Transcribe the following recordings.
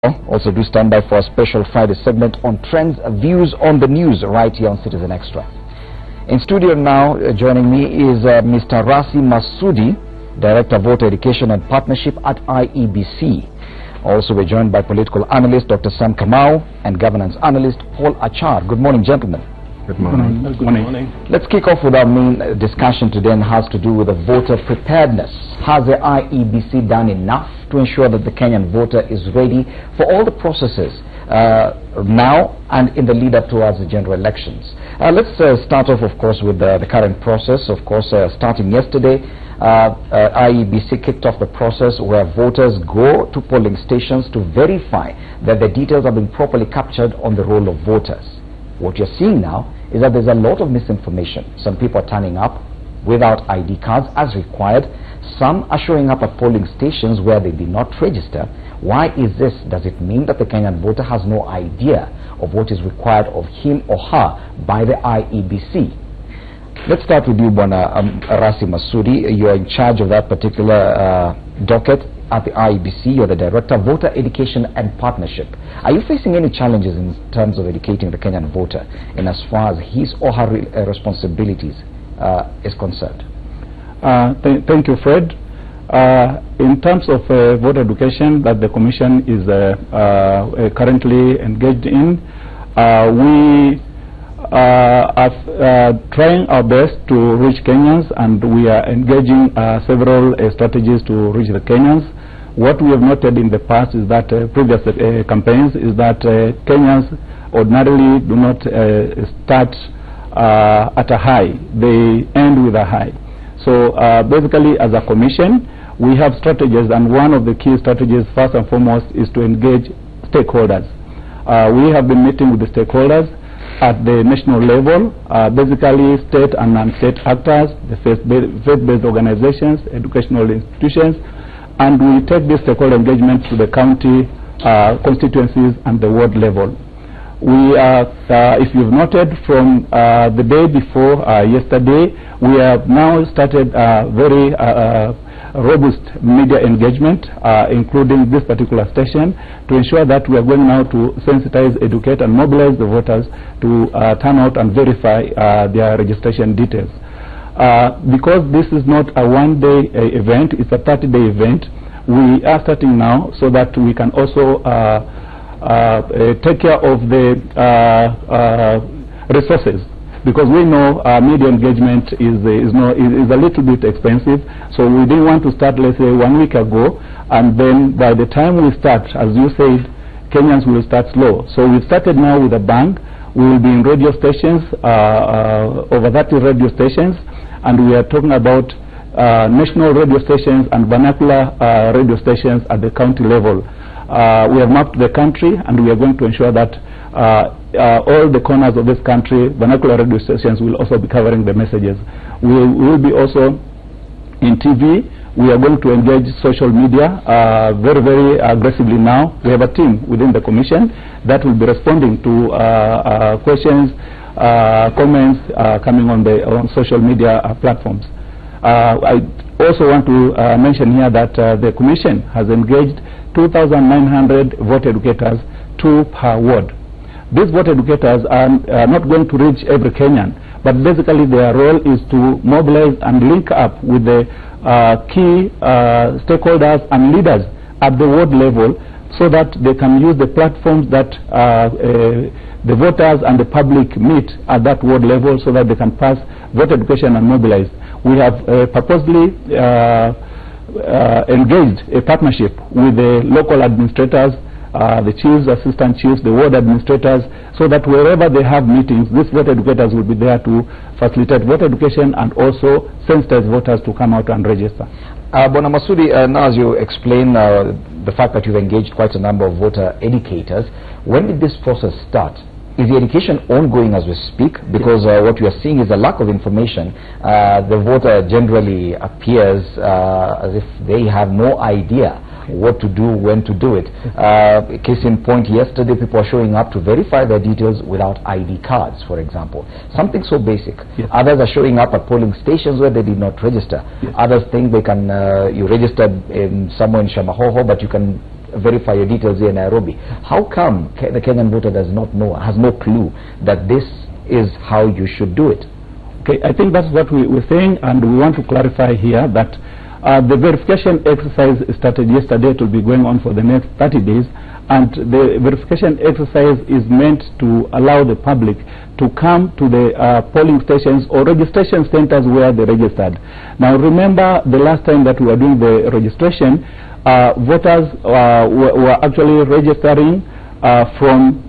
Also do stand by for a special Friday segment on trends, views on the news right here on Citizen Extra. In studio now, joining me is Mr. Rasi Masudi, Director of Voter Education and Partnership at IEBC. Also we're joined by political analyst Dr. Sam Kamau and governance analyst Paul Achar. Good morning, gentlemen. Good morning. Good morning. Let's kick off with our main discussion today, and has to do with the voter preparedness. Has the IEBC done enough to ensure that the Kenyan voter is ready for all the processes now and in the lead up towards the general elections? Let's start off, of course, with the current process. Of course, starting yesterday, IEBC kicked off the process where voters go to polling stations to verify that the details have been properly captured on the roll of voters. What you're seeing now is that there's a lot of misinformation. Some people are turning up without ID cards as required. Some are showing up at polling stations where they did not register. Why is this? Does it mean that the Kenyan voter has no idea of what is required of him or her by the IEBC? Let's start with you, Bwana Rasi Masudi. You're in charge of that particular docket at the IEBC. You're the Director of Voter Education and Partnership. Are you facing any challenges in terms of educating the Kenyan voter in as far as his or her responsibilities is concerned? Thank you, Fred. In terms of voter education that the Commission is currently engaged in, we are trying our best to reach Kenyans, and we are engaging several strategies to reach the Kenyans. What we have noted in the past is that previous campaigns is that Kenyans ordinarily do not start at a high, they end with a high. So basically, as a commission, we have strategies, and one of the key strategies first and foremost is to engage stakeholders. We have been meeting with the stakeholders at the national level, basically state and non-state actors, the faith-based organizations, educational institutions, and we take this stakeholder engagement to the county constituencies and the ward level. We are, if you've noted from the day before yesterday, we have now started very robust media engagement, including this particular station, to ensure that we are going now to sensitize, educate, and mobilize the voters to turn out and verify their registration details. Because this is not a one-day event, it's a 30-day event, we are starting now so that we can also take care of the resources, because we know media engagement is a little bit expensive. So we didn't want to start, let's say, 1 week ago, and then by the time we start, as you said, Kenyans will start slow. So we started now with a bang. We will be in radio stations, over 30 radio stations, and we are talking about national radio stations and vernacular radio stations at the county level. We have mapped the country, and we are going to ensure that all the corners of this country, vernacular radio stations will also be covering the messages. We will be also in TV. We are going to engage social media very, very aggressively now. We have a team within the Commission that will be responding to questions, comments coming on social media platforms. I also want to mention here that the Commission has engaged 2,900 voter educators, 2 per ward. These voter educators are not going to reach every Kenyan, but basically their role is to mobilize and link up with the key stakeholders and leaders at the ward level, so that they can use the platforms that the voters and the public meet at that ward level, so that they can pass voter education and mobilize. We have purposely engaged a partnership with the local administrators, the chiefs, assistant chiefs, the ward administrators, so that wherever they have meetings, these voter educators will be there to facilitate voter education and also sensitize voters to come out and register. Bwana Masudi, now as you explain the fact that you've engaged quite a number of voter educators, when did this process start? Is the education ongoing as we speak? Because what we are seeing is a lack of information. The voter generally appears as if they have no idea what to do, when to do it. Case in point, yesterday people are showing up to verify their details without ID cards, for example. Something so basic. Yes. Others are showing up at polling stations where they did not register. Yes. Others think they can, you registered somewhere in Shamahoho, but you can verify your details here in Nairobi. How come the Kenyan voter does not know, has no clue that this is how you should do it? Okay, I think that's what we're saying, and we want to clarify here that the verification exercise started yesterday. It will be going on for the next 30 days, and the verification exercise is meant to allow the public to come to the polling stations or registration centers where they registered. Now remember, the last time that we were doing the registration, voters were actually registering from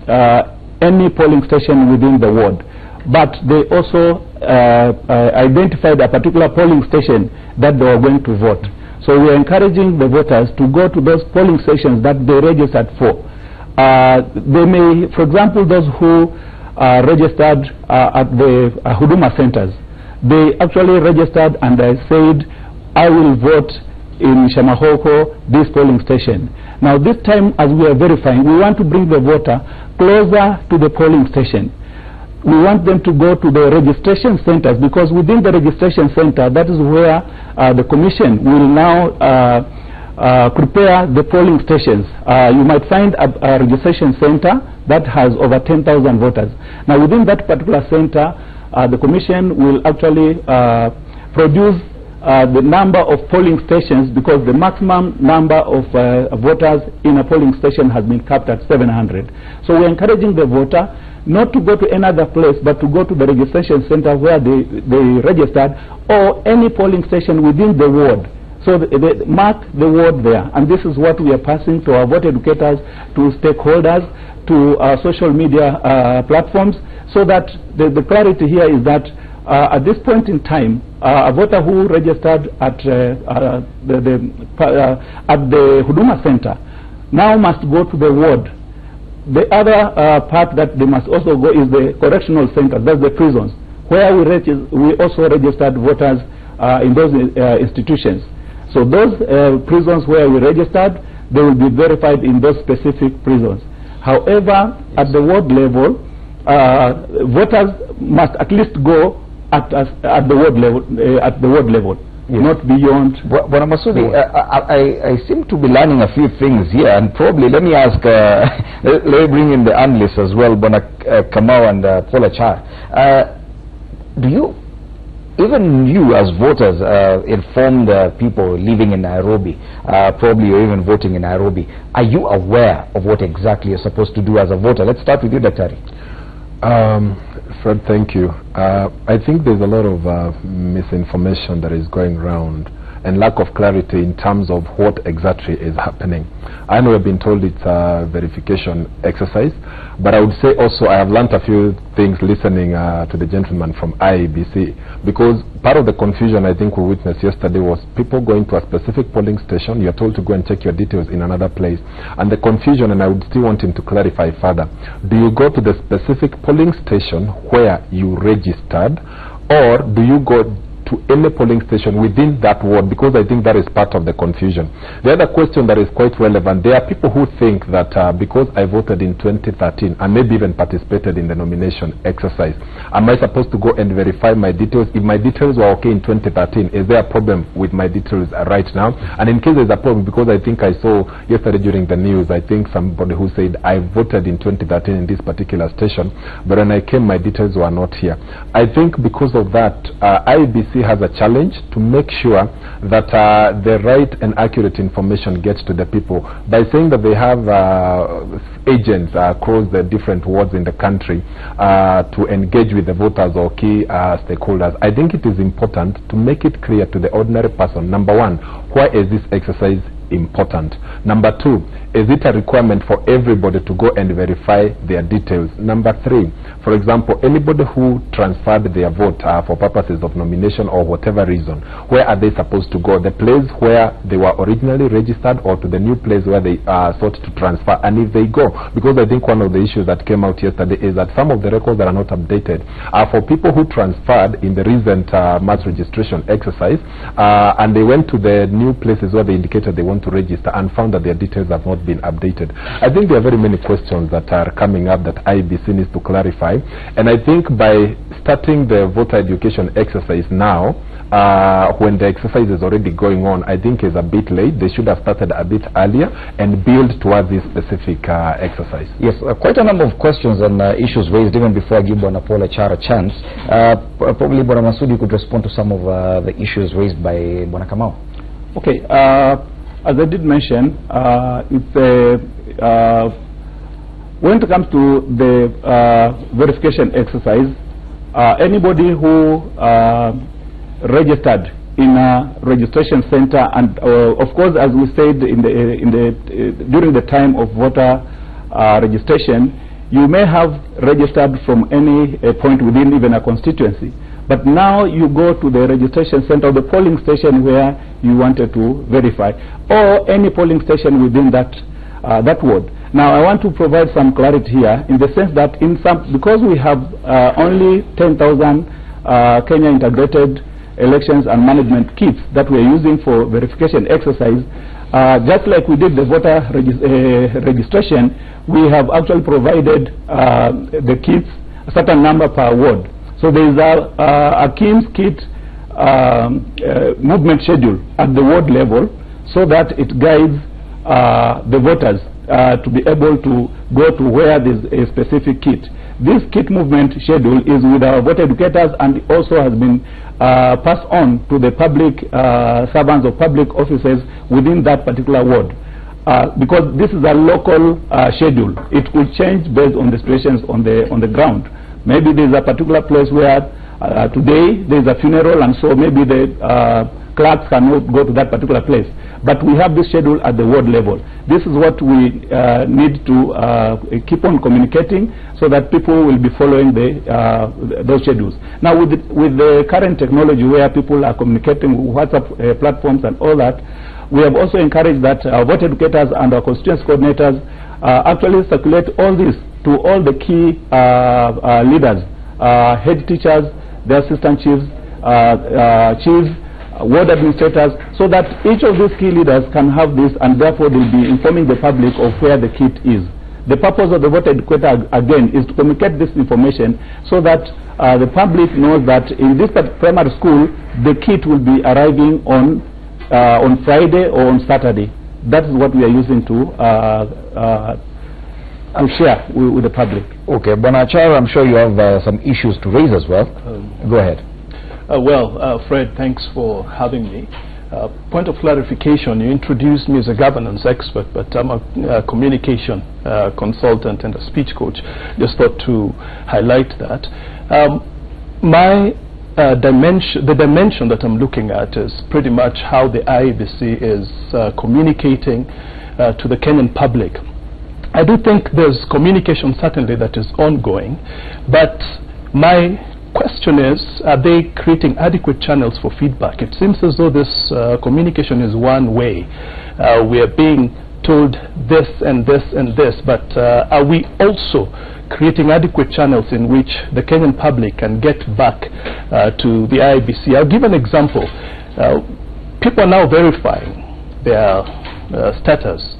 any polling station within the ward, but they also identified a particular polling station that they were going to vote. So we are encouraging the voters to go to those polling stations that they registered for. They may, for example, those who registered at the Huduma centers, they actually registered and they said, I will vote in Shamahoko, this polling station. Now this time, as we are verifying, we want to bring the voter closer to the polling station. We want them to go to the registration centers, because within the registration center, that is where the commission will now prepare the polling stations. You might find a registration center that has over 10,000 voters. Now within that particular center, the commission will actually produce the number of polling stations, because the maximum number of voters in a polling station has been capped at 700. So we're encouraging the voter not to go to another place, but to go to the registration center where they registered, or any polling station within the ward. So they mark the ward there, and this is what we are passing to our voter educators, to stakeholders, to social media platforms, so that the clarity here is that at this point in time, a voter who registered at the Huduma Center now must go to the ward. The other part that they must also go is the correctional centers, that's the prisons, where we also registered voters in those institutions. So those prisons where we registered, they will be verified in those specific prisons. However, at the ward level, voters must at least go at the ward level. Yes. Not beyond. But Masudi, I seem to be learning a few things here, and probably let me ask, let me bring in the analysts as well, Bona Kamau and Paula Char. Do you, even you as voters, informed people living in Nairobi, probably you're even voting in Nairobi, are you aware of what exactly you're supposed to do as a voter? Let's start with you, Daktari. Fred, thank you. I think there's a lot of misinformation that is going around and lack of clarity in terms of what exactly is happening. I know I've been told it's a verification exercise, but I would say also I have learned a few things listening to the gentleman from IEBC, because part of the confusion I think we witnessed yesterday was people going to a specific polling station, you're told to go and check your details in another place, and the confusion, and I would still want him to clarify further, do you go to the specific polling station where you registered, or do you go to any polling station within that ward? Because I think that is part of the confusion. The other question that is quite relevant, there are people who think that because I voted in 2013 and maybe even participated in the nomination exercise, am I supposed to go and verify my details? If my details were okay in 2013, is there a problem with my details right now? And in case there's a problem, because I think I saw yesterday during the news, I think somebody who said I voted in 2013 in this particular station, but when I came my details were not here. I think because of that, IEBC has a challenge to make sure that the right and accurate information gets to the people by saying that they have agents across the different wards in the country to engage with the voters or key stakeholders. I think it is important to make it clear to the ordinary person, number one, why is this exercise important? Number two, is it a requirement for everybody to go and verify their details? Number three, for example, anybody who transferred their vote for purposes of nomination or whatever reason, where are they supposed to go? The place where they were originally registered, or to the new place where they sought to transfer? And if they go, because I think one of the issues that came out yesterday is that some of the records that are not updated are for people who transferred in the recent mass registration exercise, and they went to the new places where they indicated they want to register and found that their details have not been updated. I think there are very many questions that are coming up that IEBC needs to clarify, and I think by starting the voter education exercise now, when the exercise is already going on, I think is a bit late. They should have started a bit earlier and build towards this specific exercise. Yes, quite a number of questions and issues raised even before I give Bwana Paul Achara a chance. Probably Bwana Masudi could respond to some of the issues raised by Bwana Kamau. Okay, as I did mention, when it comes to the verification exercise, anybody who registered in a registration center, and of course, as we said during the time of voter registration, you may have registered from any point within even a constituency. But now you go to the registration center, the polling station where you wanted to verify, or any polling station within that ward. Now I want to provide some clarity here in the sense that because we have only 10,000 Kenya Integrated Elections and Management kits that we are using for verification exercise, just like we did the voter registration, we have actually provided the kits, a certain number per ward. So there is a KIMS kit movement schedule at the ward level, so that it guides the voters to be able to go to where there is a specific kit. This kit movement schedule is with our voter educators and also has been passed on to the public servants of public offices within that particular ward. Because this is a local schedule, it will change based on the situations on the ground. Maybe there is a particular place where today there is a funeral, and so maybe the clerks cannot go to that particular place. But we have this schedule at the ward level. This is what we need to keep on communicating, so that people will be following those schedules. Now with the current technology where people are communicating with WhatsApp platforms and all that, we have also encouraged that our voter educators and our constituency coordinators actually circulate all this to all the key leaders, head teachers, the assistant chiefs, chiefs, ward administrators, so that each of these key leaders can have this, and therefore they'll be informing the public of where the kit is. The purpose of the voter educator, again, is to communicate this information so that the public knows that in this primary school, the kit will be arriving on Friday or on Saturday. That is what we are using to share with the public. Okay, Bwana Achara, I'm sure you have some issues to raise as well. Go ahead. Fred, thanks for having me. Point of clarification, you introduced me as a governance expert, but I'm a communication consultant and a speech coach. Just thought to highlight that. The dimension that I'm looking at is pretty much how the IEBC is communicating to the Kenyan public. I do think there's communication certainly that is ongoing, but my question is, are they creating adequate channels for feedback? It seems as though this communication is one way. We are being told this and this and this, but are we also creating adequate channels in which the Kenyan public can get back to the IEBC? I'll give an example. People are now verifying their status,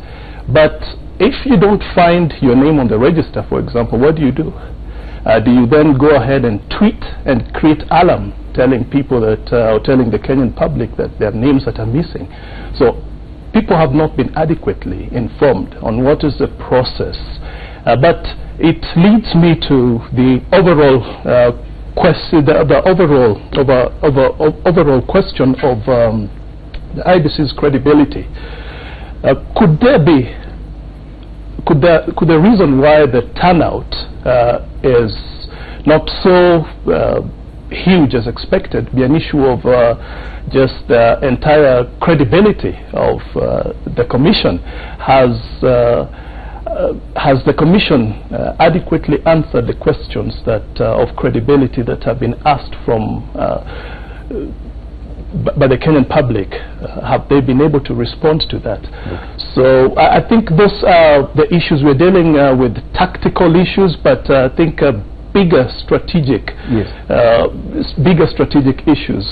but if you don't find your name on the register, for example, what do? Do you then go ahead and tweet and create alarm telling people that, or telling the Kenyan public that there are names that are missing? So people have not been adequately informed on what is the process. But it leads me to the overall question, the overall question of the IEBC's credibility. Could the reason why the turnout is not so huge as expected be an issue of just the entire credibility of the Commission? Has the Commission adequately answered the questions that of credibility that have been asked from by the Kenyan public? Have they been able to respond to that? Okay. So I think those are the issues we're dealing with, tactical issues, but I think bigger strategic issues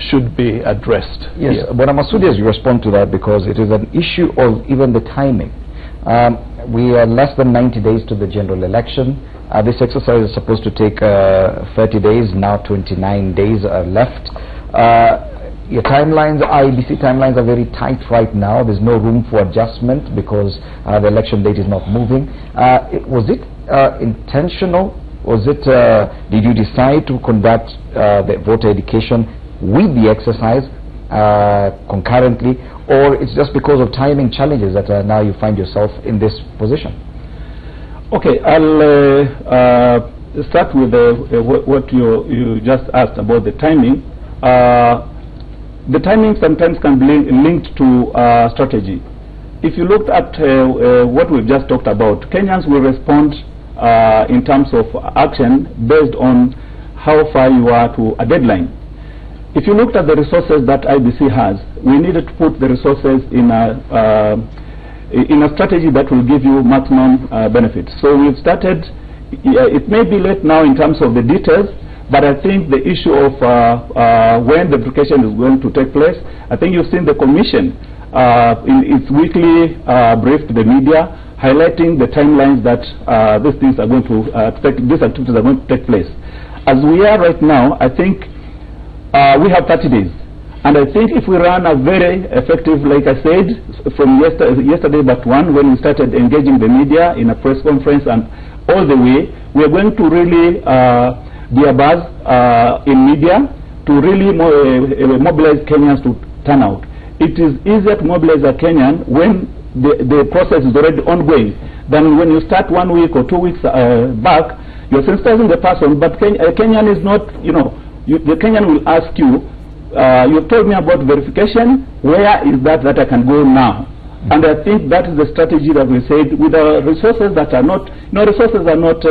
should be addressed. Yes, but Masudi, as you respond to that, because it is an issue of even the timing. We are less than 90 days to the general election. This exercise is supposed to take 30 days, now 29 days are left. Your timelines, IEBC timelines are very tight right now. There's no room for adjustment because the election date is not moving. Was it intentional? Was it, did you decide to conduct the voter education with the exercise concurrently, or it's just because of timing challenges that now you find yourself in this position? Okay, I'll start with what you just asked about the timing. The timing sometimes can be linked to strategy. If you looked at what we've just talked about, Kenyans will respond in terms of action based on how far you are to a deadline. If you looked at the resources that IEBC has, we needed to put the resources in a strategy that will give you maximum benefits. So we've started, it may be late now in terms of the details, but I think the issue of when the verification is going to take place, I think you've seen the commission in its weekly brief to the media highlighting the timelines that these things are going to these activities are going to take place. As we are right now, I think we have 30 days. And I think if we run a very effective, like I said, from yesterday but one, when we started engaging the media in a press conference and all the way, we are going to really be a buzz in media to really mobilize Kenyans to turn out. It is easier to mobilize a Kenyan when the process is already ongoing than when you start 1 week or 2 weeks back. You're sensitizing the person, but Kenyan is not, the Kenyan will ask you, you've told me about verification, where is that I can go now? And I think that is the strategy that we said with the resources that are not, resources are not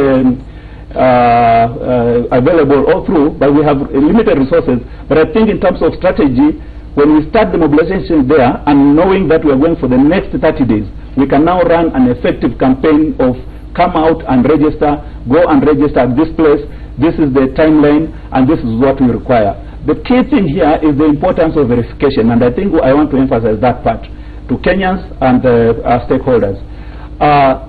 available all through, but we have limited resources. But I think in terms of strategy, when we start the mobilization there and knowing that we are going for the next 30 days, we can now run an effective campaign of come out and register, go and register at this place, this is the timeline, and this is what we require. The key thing here is the importance of verification, and I think I want to emphasize that part to Kenyans and our stakeholders.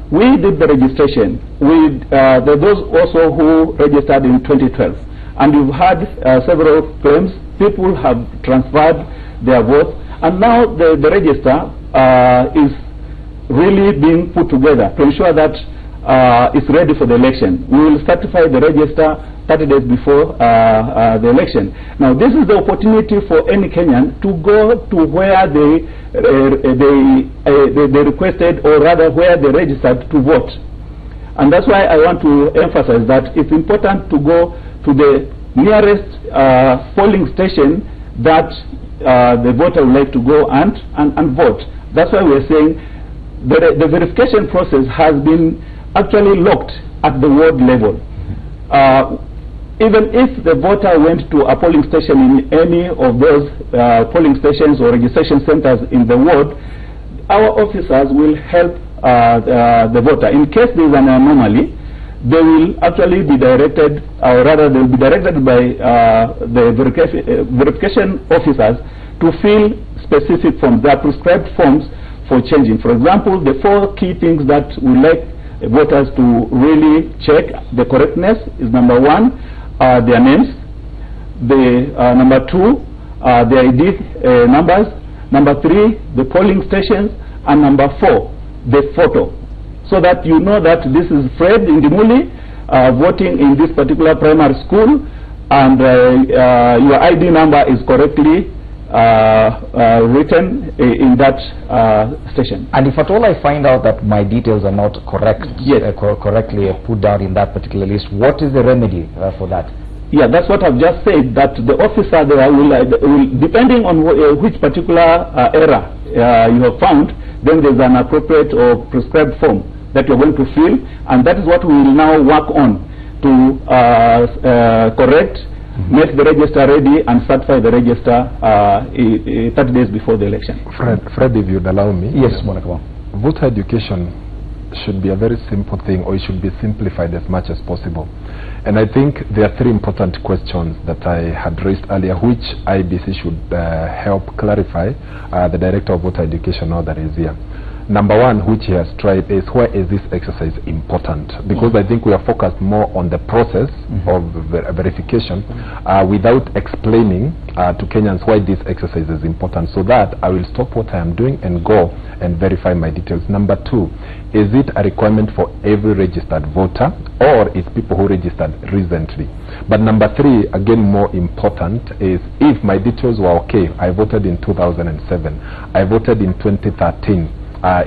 We did the registration with those also who registered in 2012, and we've had several claims. People have transferred their votes, and now the register is really being put together to ensure that it's ready for the election. We will certify the register 30 days before the election. Now, this is the opportunity for any Kenyan to go to where they requested, or rather where they registered to vote. And that's why I want to emphasize that it's important to go to the nearest polling station that the voter would like to go and vote. That's why we're saying the verification process has been actually locked at the ward level. Even if the voter went to a polling station in any of those polling stations or registration centers in the ward, our officers will help the voter. In case there is an anomaly, they will actually be directed, or rather they will be directed by the verification officers to fill specific forms. There are prescribed forms for changing. For example, the 4 key things that we like voters to really check the correctness is: number 1, their names; number 2, their ID numbers; number 3, the polling stations; and number 4, the photo. So that you know that this is Fred Indimuli voting in this particular primary school, and your ID number is correctly written in that station. And if at all I find out that my details are not correct, yes, correctly put down in that particular list, what is the remedy for that? Yeah, that's what I've just said, that the officer there will depending on which particular error you have found, then there's an appropriate or prescribed form that you're going to fill, and that is what we will now work on to correct, make the register ready, and certify the register 30 days before the election. Fred, if you'd allow me. Yes, Monica. Voter education should be a very simple thing, or it should be simplified as much as possible. And I think there are 3 important questions that I had raised earlier, which IEBC should help clarify, the Director of Voter Education now that is here. Number one, which he has tried, is why is this exercise important? Because I think we are focused more on the process of verification without explaining to Kenyans why this exercise is important, so that I will stop what I am doing and go and verify my details. Number two, is it a requirement for every registered voter, or is people who registered recently? But number three, again more important, is if my details were okay, I voted in 2007, I voted in 2013,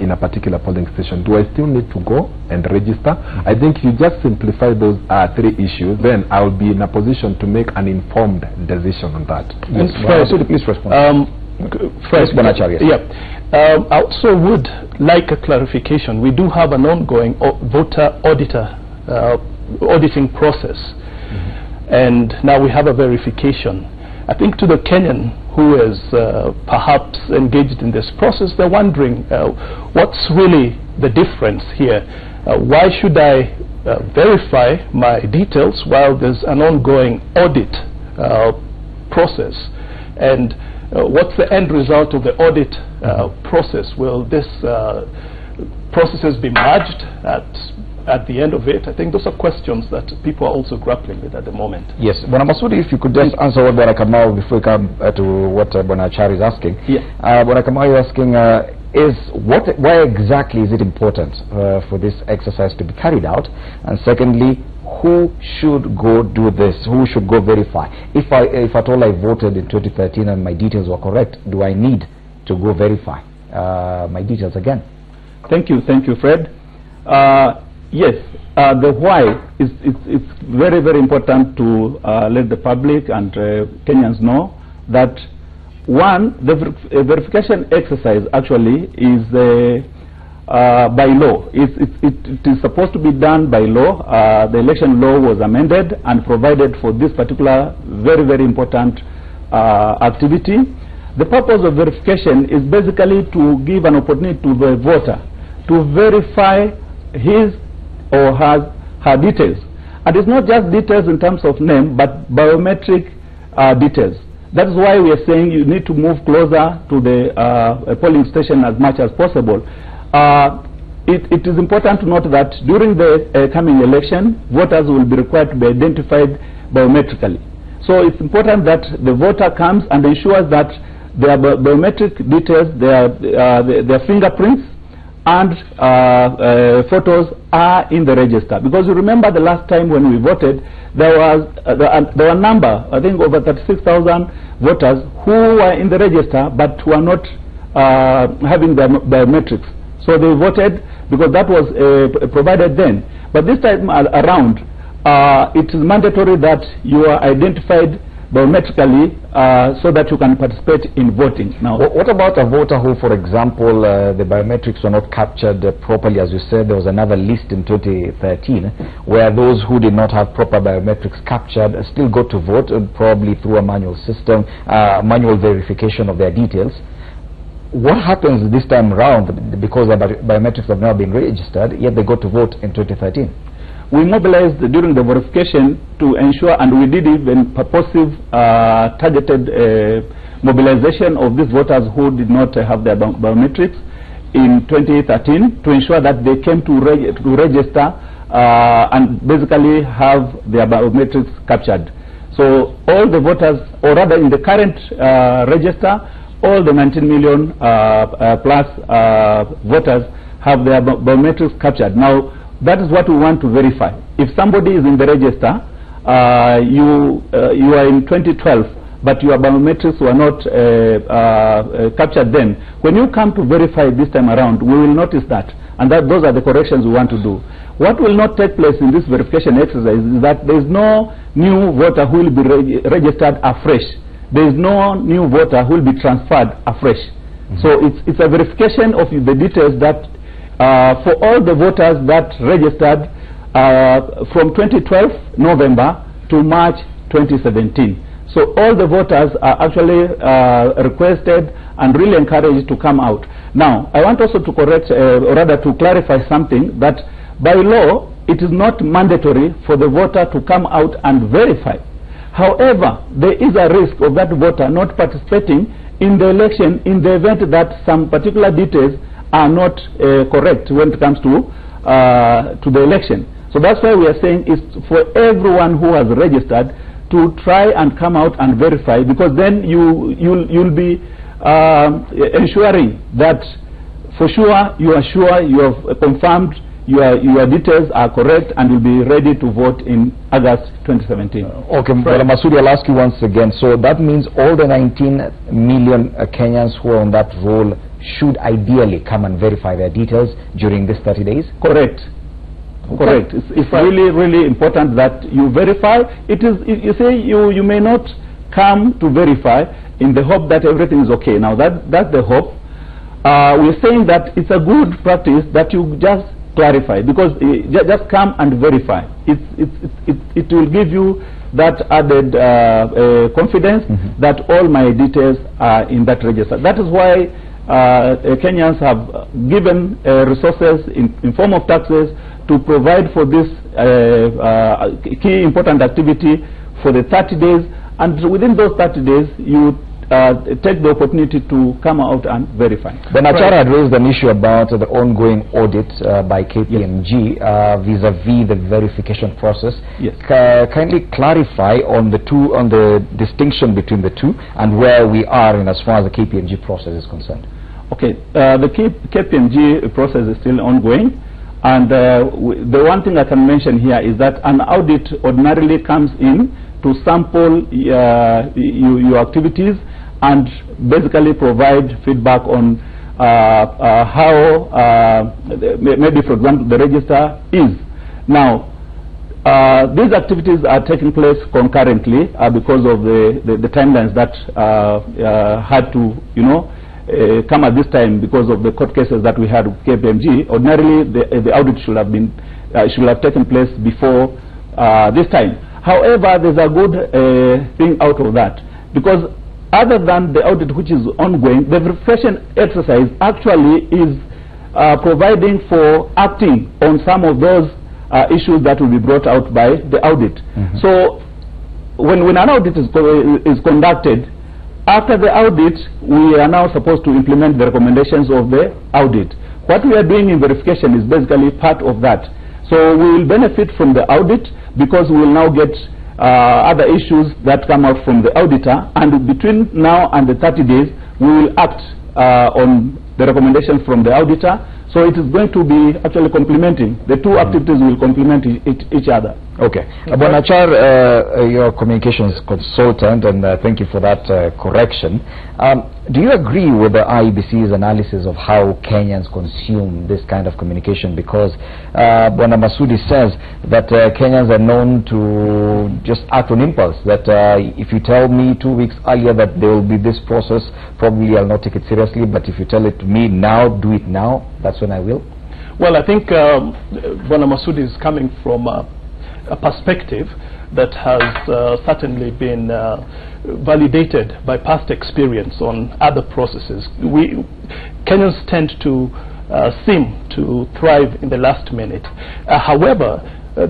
in a particular polling station, do I still need to go and register? I think if you just simplify those three issues, then I will be in a position to make an informed decision on that. Yes, please respond. First, I also would like a clarification. We do have an ongoing voter auditing process, and now we have a verification. I think to the Kenyan who is perhaps engaged in this process, they're wondering what's really the difference here. Why should I verify my details while there's an ongoing audit process? And what's the end result of the audit process? Will this processes be merged at the end of it? I think those are questions that people are also grappling with at the moment. Yes, Bwana Masudi, if you could just answer what Bwana Kamau before we come to what Bwana Achari is asking. Yeah. Bwana Kamau is asking, why exactly is it important for this exercise to be carried out? And secondly, who should go do this? Who should go verify? If at all I voted in 2013 and my details were correct, do I need to go verify my details again? Thank you, Fred. Yes, the why it's very, very important to let the public and Kenyans know that one, the verification exercise actually is by law. It is supposed to be done by law. The election law was amended and provided for this particular very, very important activity. The purpose of verification is basically to give an opportunity to the voter to verify his or her details. And it's not just details in terms of name, but biometric details. That is why we are saying you need to move closer to the polling station as much as possible. It is important to note that during the coming election, voters will be required to be identified biometrically. So it's important that the voter comes and ensures that their biometric details, their fingerprints, and photos are in the register. Because you remember the last time when we voted, there were a number, I think over 36,000 voters who were in the register but were not having their biometrics. So they voted because that was provided then. But this time around, it is mandatory that you are identified biometrically so that you can participate in voting. Now, what about a voter who, for example, the biometrics were not captured properly? As you said, there was another list in 2013 where those who did not have proper biometrics captured still got to vote, probably through a manual system, manual verification of their details. What happens this time around because the biometrics have now been registered, yet they got to vote in 2013? We mobilized during the verification to ensure, and we did even purposive targeted mobilization of these voters who did not have their biometrics in 2013 to ensure that they came to register and basically have their biometrics captured. So all the voters, or rather in the current register, all the 19 million plus voters have their biometrics captured. Now, that is what we want to verify. If somebody is in the register, you are in 2012, but your biometrics were not captured then. When you come to verify this time around, we will notice that. And those are the corrections we want to do. What will not take place in this verification exercise is that there is no new voter who will be registered afresh. There is no new voter who will be transferred afresh. So it's a verification of the details that for all the voters that registered from 2012 November to March 2017. So all the voters are actually requested and really encouraged to come out. Now, I want also to correct, or rather to clarify something, that by law, it is not mandatory for the voter to come out and verify. However, there is a risk of that voter not participating in the election in the event that some particular details are not correct when it comes to the election. So that's why we are saying is for everyone who has registered to try and come out and verify, because then you'll be ensuring that for sure you have confirmed your details are correct and you'll be ready to vote in August 2017. Okay, Brother Masudi, I'll ask you once again. So that means all the 19 million Kenyans who are on that roll should ideally come and verify their details during this 30 days? Correct. Okay. Correct. It's really important that you verify. It is, you say you may not come to verify in the hope that everything is okay. Now that's the hope. We're saying that it's a good practice that you just clarify, because just come and verify. It will give you that added confidence that all my details are in that register. That is why Kenyans have given resources in form of taxes to provide for this key important activity for the 30 days, and within those 30 days you take the opportunity to come out and verify. But Achara had raised an issue about the ongoing audit by KPMG vis-a-vis the verification process. Yes. Kindly clarify on the distinction between the two and where we are in as far as the KPMG process is concerned. Okay, the KPMG process is still ongoing, and the one thing I can mention here is that an audit ordinarily comes in to sample your activities and basically provide feedback on how maybe, for example, the register is. Now, these activities are taking place concurrently because of the timelines that had to, come at this time because of the court cases that we had with KPMG. Ordinarily, the audit should have taken place before this time. However, there's a good thing out of that, because other than the audit which is ongoing, the verification exercise actually is providing for acting on some of those issues that will be brought out by the audit. So when an audit is conducted, after the audit, we are now supposed to implement the recommendations of the audit. What we are doing in verification is basically part of that. So we will benefit from the audit because we will now get other issues that come out from the auditor, and between now and the 30 days we will act on the recommendations from the auditor. So it is going to be actually complementing. The two activities will complement each other. Okay. Bonachar, your communications consultant, and thank you for that correction. Do you agree with the IEBC's analysis of how Kenyans consume this kind of communication? Because Bwana Masudi says that Kenyans are known to just act on impulse, that if you tell me 2 weeks earlier that there will be this process, probably I'll not take it seriously, but if you tell it to me now, do it now, that's when I will. Well, I think Bwana Masudi is coming from a perspective that has certainly been validated by past experience on other processes. Kenyans tend to seem to thrive in the last minute. However,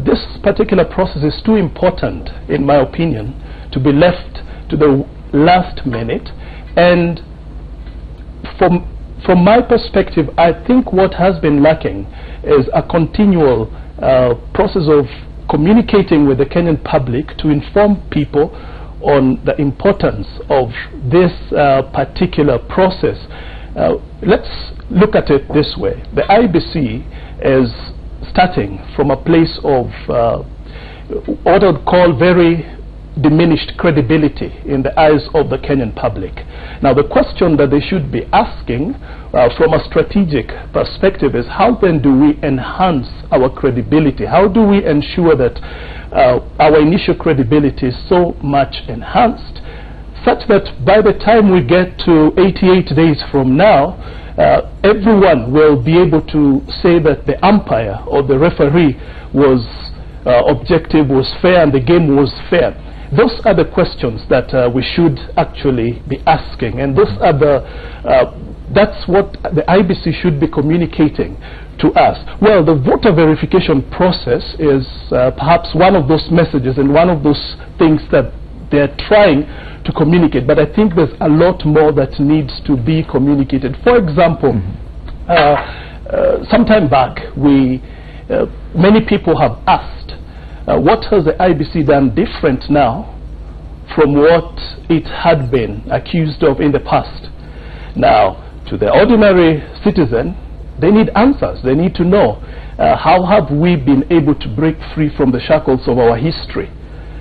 this particular process is too important, in my opinion, to be left to the last minute. And from my perspective, I think what has been lacking is a continual process of communicating with the Kenyan public to inform people on the importance of this particular process. Let's look at it this way. The IEBC is starting from a place of what I would call very diminished credibility in the eyes of the Kenyan public. Now, the question that they should be asking from a strategic perspective is, how then do we enhance our credibility? How do we ensure that our initial credibility is so much enhanced such that by the time we get to 88 days from now, everyone will be able to say that the umpire or the referee was objective, was fair, and the game was fair? Those are the questions that we should actually be asking, and those are that's what the IEBC should be communicating to us. Well, the voter verification process is perhaps one of those messages and one of those things that they're trying to communicate, but I think there's a lot more that needs to be communicated. For example, Some time back, many people have asked, what has the IEBC done different now from what it had been accused of in the past? Now, to the ordinary citizen, they need answers. They need to know, how have we been able to break free from the shackles of our history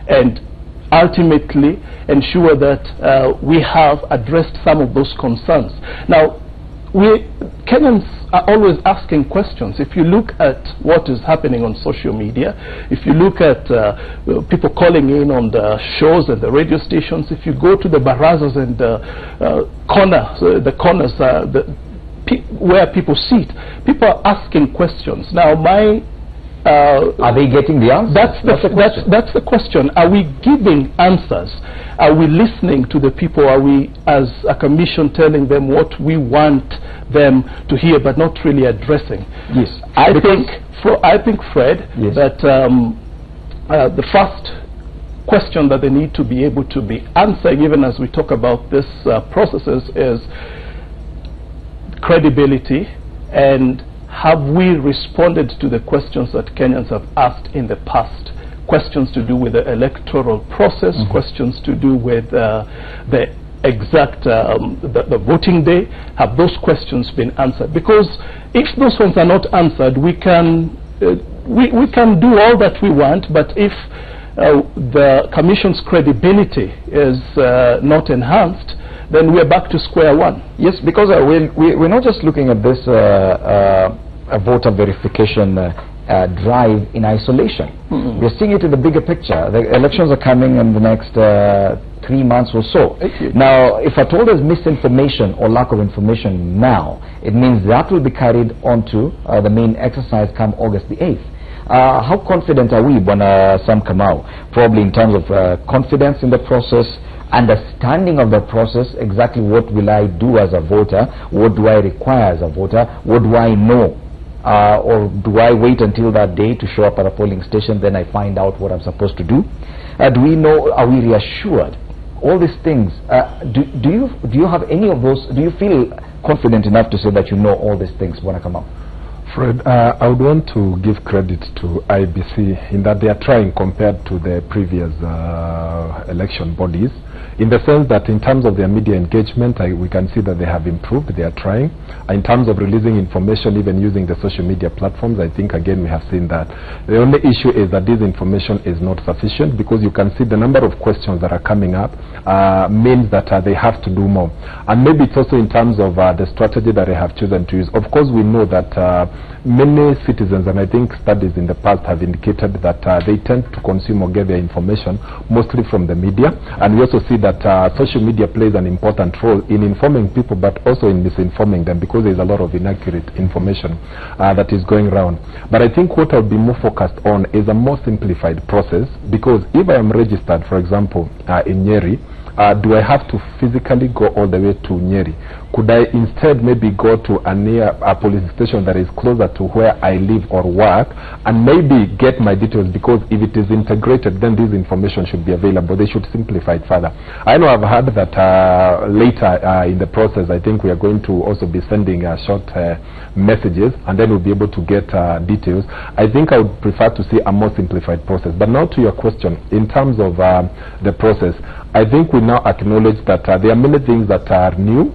and ultimately ensure that we have addressed some of those concerns. Now, Kenyans are always asking questions. If you look at what is happening on social media, if you look at people calling in on the shows and the radio stations, if you go to the barazas and the corners where people sit, people are asking questions. Now, are they getting the answers? That's the question. Are we giving answers? Are we listening to the people? Are we, as a commission, telling them what we want them to hear, but not really addressing? Yes. I think, Fred, yes, that the first question that they need to be able to be answering, even as we talk about this processes, is credibility, and have we responded to the questions that Kenyans have asked in the past? Questions to do with the electoral process, questions to do with the exact the voting day. Have those questions been answered? Because if those ones are not answered, we can do all that we want, but if the Commission's credibility is not enhanced, then we're back to square one. Yes, because we're not just looking at this voter verification drive in isolation. We're seeing it in the bigger picture. The elections are coming in the next 3 months or so. Now, if at all there's misinformation or lack of information now, it means that will be carried on to the main exercise come August the 8th. How confident are we, Bwana Sam Kamau, probably in terms of confidence in the process, understanding of the process, exactly what will I do as a voter, what do I require as a voter, what do I know, or do I wait until that day to show up at a polling station, then I find out what I'm supposed to do? Do we know, are we reassured? All these things, do you have any of those, do you feel confident enough to say that you know all these things, Bwana Kamau? Fred, I would want to give credit to IEBC in that they are trying compared to the previous election bodies, in the sense that in terms of their media engagement, we can see that they have improved. They are trying. In terms of releasing information, even using the social media platforms, I think again we have seen that. The only issue is that this information is not sufficient, because you can see the number of questions that are coming up means that they have to do more. And maybe it's also in terms of the strategy that they have chosen to use. Of course, we know that many citizens, and I think studies in the past have indicated that they tend to consume or get their information mostly from the media. And we also see that social media plays an important role in informing people, but also in misinforming them, because there's a lot of inaccurate information that is going around. But I think what I'll be more focused on is a more simplified process, because if I am registered, for example, in Nyeri, do I have to physically go all the way to Nyeri? Could I instead maybe go to a police station that is closer to where I live or work, and maybe get my details? Because if it is integrated, then this information should be available. They should simplify it further. I know I've heard that later in the process, I think we are going to also be sending short messages, and then we'll be able to get details. I think I would prefer to see a more simplified process. But now to your question, in terms of the process, I think we now acknowledge that there are many things that are new,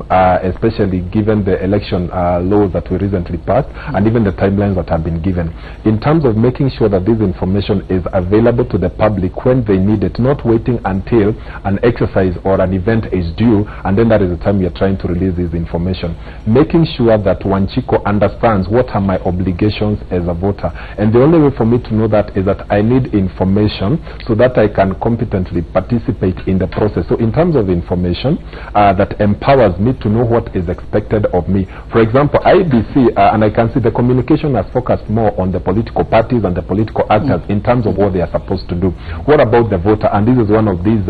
especially given the election laws that we recently passed, and even the timelines that have been given, in terms of making sure that this information is available to the public when they need it, not waiting until an exercise or an event is due, and then that is the time we are trying to release this information. Making sure that Wanjiko understands what are my obligations as a voter, and the only way for me to know that is that I need information so that I can competently participate in the process. So in terms of information that empowers me to know what is expected of me. For example, IEBC, and I can see the communication has focused more on the political parties and the political actors in terms of what they are supposed to do. What about the voter? And this is one of these,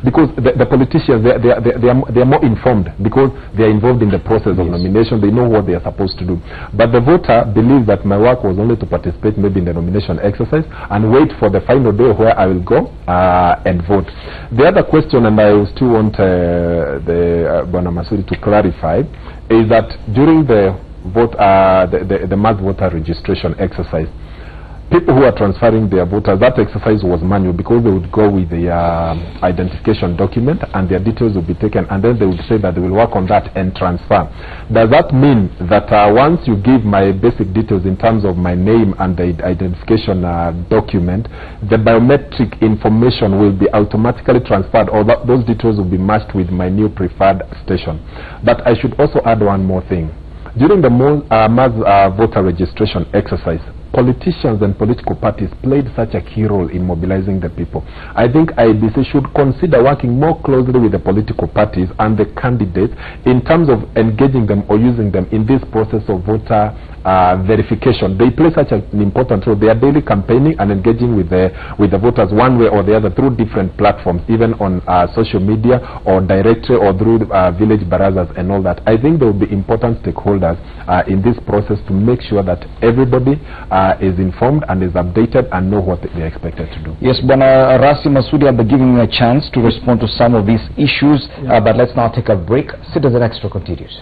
because the politicians, they are more informed, because they are involved in the process of nomination. They know what they are supposed to do. But the voter believes that my work was only to participate maybe in the nomination exercise and wait for the final day where I will go and vote. The other question, and I still want Bwana Masudi to clarify, is that during the the mass voter registration exercise, people who are transferring their voters, that exercise was manual because they would go with the identification document and their details would be taken, and then they would say that they will work on that and transfer. Does that mean that once you give my basic details in terms of my name and the identification document, the biometric information will be automatically transferred, or that those details will be matched with my new preferred station? But I should also add one more thing. During the mass voter registration exercise, politicians and political parties played such a key role in mobilizing the people. I think IEBC should consider working more closely with the political parties and the candidates in terms of engaging them or using them in this process of voter verification. They play such an important role. They are daily campaigning and engaging with the voters one way or the other through different platforms, even on social media or directly or through village barazas and all that. I think there will be important stakeholders in this process to make sure that everybody is informed and is updated and know what they're expected to do. Yes, Bwana Rasi Masudi, I'll be giving you a chance to respond to some of these issues, but let's now take a break. Citizen Extra continues.